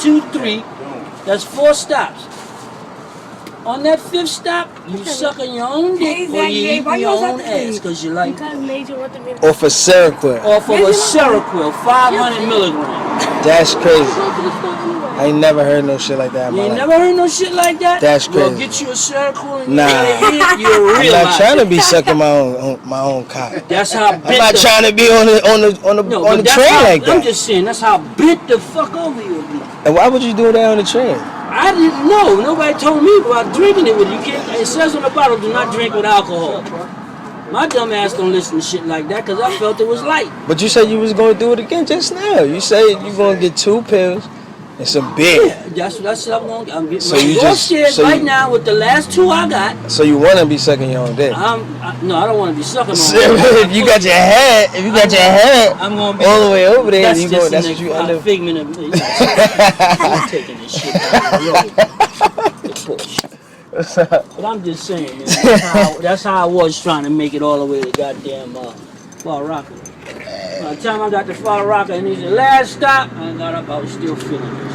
2, 3. That's 4 stops. On that 5th stop, you sucking your own dick or you eating your own ass because you like it. Or for Seroquel. Or for a Seroquel, 500 milligrams. That's crazy. I ain't never heard no shit like that in You my ain't life. never heard no shit like that? That's crazy. Well, get you a Seroquel and Nah. you'll I'm realize not trying to be sucking my own cock. That's how bent I'm not trying to be on the train like that. I'm just saying, that's how bent the fuck over you'll be. And why would you do that on the train? I didn't know. Nobody told me about drinking it with you. Can't. It says on the bottle, do not drink with alcohol. My dumb ass don't listen to shit like that because I felt it was light. But you said you was going to do it again just now. You said you going to get 2 pills and some beer. Yeah, that's what I'm going to get. I'm getting So you my just- shit so right you- now with the last 2 I got. So you want to be sucking your own dick. No, I don't want to be sucking on If you got your head, I'm gonna be all the way over there, That's you just go. That's an what you end up. figment of me. I'm taking this shit down the road. The bullshit. But I'm just saying, man, that's how I was trying to make it all the way to goddamn Far Rocker. By the time I got to Far Rocker and he said, last stop, I got up, I was still feeling it.